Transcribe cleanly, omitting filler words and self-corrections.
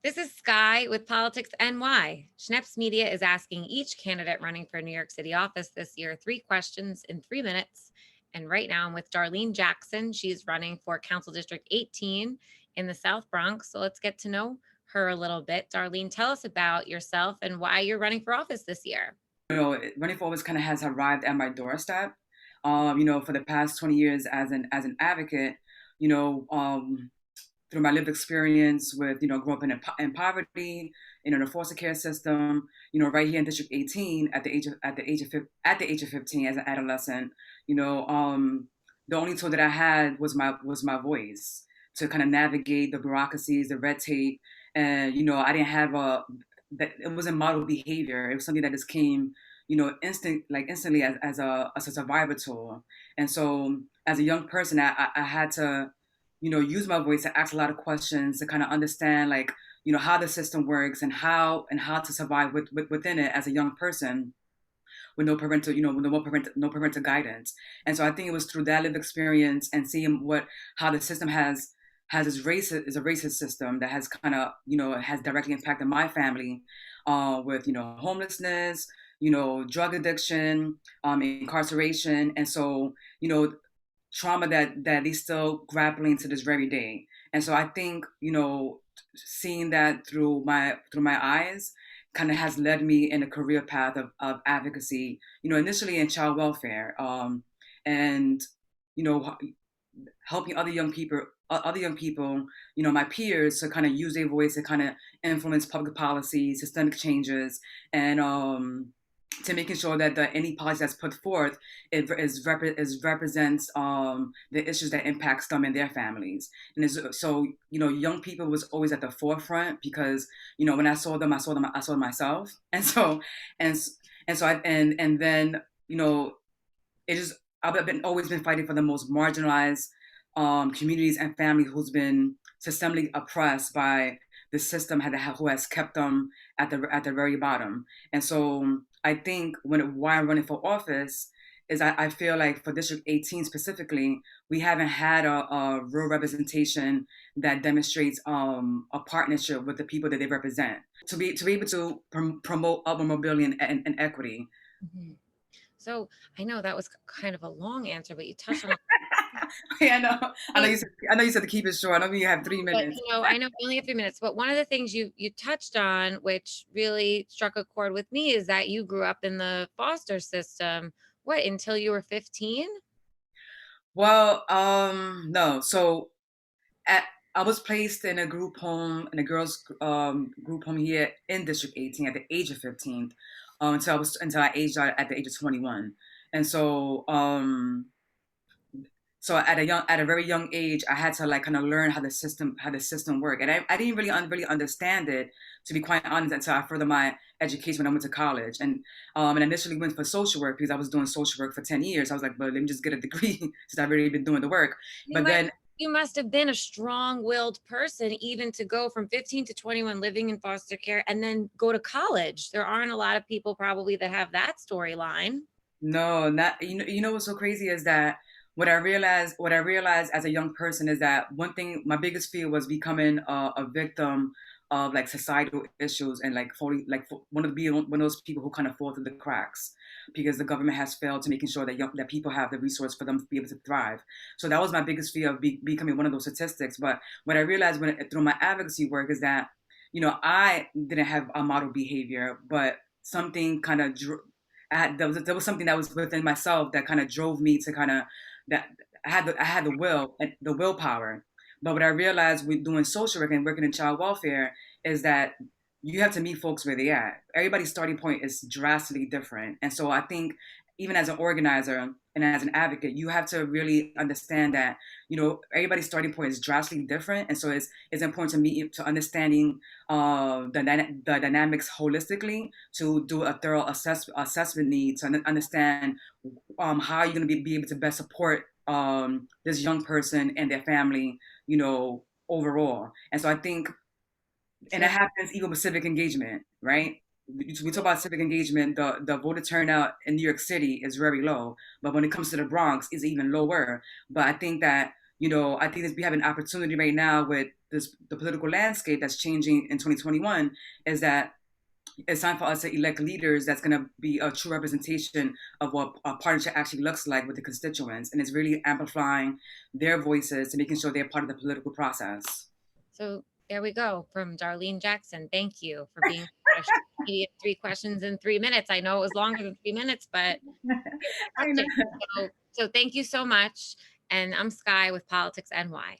This is Sky with PoliticsNY. Schneps Media is asking each candidate running for New York City office this year 3 questions in 3 minutes. And right now I'm with Darlene Jackson. She's running for Council District 18 in the South Bronx. So let's get to know her a little bit. Darlene, tell us about yourself and why you're running for office this year. Running for office kind of has arrived at my doorstep. For the past 20 years as an advocate, you know, um, through my lived experience with, growing up in poverty, in the foster care system, right here in District 18 at the age of 15 as an adolescent, you know, the only tool that I had was my voice to kind of navigate the bureaucracies, the red tape, and I didn't have a that it wasn't model behavior. It was something that just came, instantly as a survivor tool. And so as a young person, I had to use my voice to ask a lot of questions to kind of understand like how the system works and how to survive within it as a young person with no parental with no parental guidance. And so I think it was through that lived experience and seeing how the system has is a racist system that has kind of has directly impacted my family with homelessness, drug addiction, incarceration. And so trauma that they still grappling to this very day. And so I think seeing that through my eyes kind of has led me in a career path of advocacy. Initially in child welfare, and you know helping other young people, my peers, to kind of use their voice to kind of influence public policy, systemic changes, and to making sure that any policy that's put forth represents the issues that impacts them and their families. And so young people was always at the forefront because when I saw them myself. And so and and so and then it is I've always been fighting for the most marginalized communities and families who's been systemically oppressed by the system who has kept them at the very bottom. And so I think why I'm running for office is I feel like for District 18 specifically, we haven't had a real representation that demonstrates a partnership with the people that they represent to be able to promote urban mobility and equity. Mhm. So I know that was kind of a long answer, but you touched on Yeah, I know. I know a you said I know you said to keep it short. I know you have 3 minutes. I know we only have 3 minutes, but one of the things you touched on, which really struck a chord with me, is that you grew up in the foster system. What, until you were 15? Well, no. So at I was placed in a group home, in a girls' group home here in District 18 at the age of 15, until I aged out at the age of 21. And so at a very young age, I had to like kind of learn how the system worked, and I didn't really understand it, to be quite honest, until I furthered my education when I went to college. And initially went for social work because I was doing social work for 10 years. I was like, but let me just get a degree since I've already been doing the work. You But must then you must have been a strong-willed person even to go from 15 to 21 living in foster care and then go to college. There aren't a lot of people probably that have that storyline. no, not what's so crazy is that what I realized as a young person is that one thing, my biggest fear was becoming a victim of like societal issues, and like one of one of those people who kind of fall through the cracks because the government has failed to making sure that people have the resource for them to be able to thrive. So that was my biggest fear of becoming one of those statistics. But what I realized through my advocacy work is that I didn't have a model behavior, but something kind of there was something that was within myself that kind of drove me to kind of that I had the will and the willpower. But what I realized with doing social work and working in child welfare is that you have to meet folks where they at. Everybody's starting point is drastically different. And so I think even as an organizer and as an advocate, you have to really understand that, everybody's starting point is drastically different. And so it's important to meet to understanding the dynamics holistically, to do a thorough assessment need to understand how you're going to be able to best support this young person and their family, overall. And so I think, and So that happens even with civic engagement, right? We talk about civic engagement. The voter turnout in New York City is very low, but when it comes to the Bronx, it's even lower. But I think that I think that we have an opportunity right now with the political landscape that's changing in 2021, is that it's time for us to elect leaders that's going to be a true representation of what a partnership actually looks like with the constituents. And it's really amplifying their voices to making sure they're part of the political process. So there we go from Darlene Jackson. Thank you for being media 3 questions in 3 minutes. I know it was longer than 3 minutes, but I know. so thank you so much. And I'm Sky with Politics NY.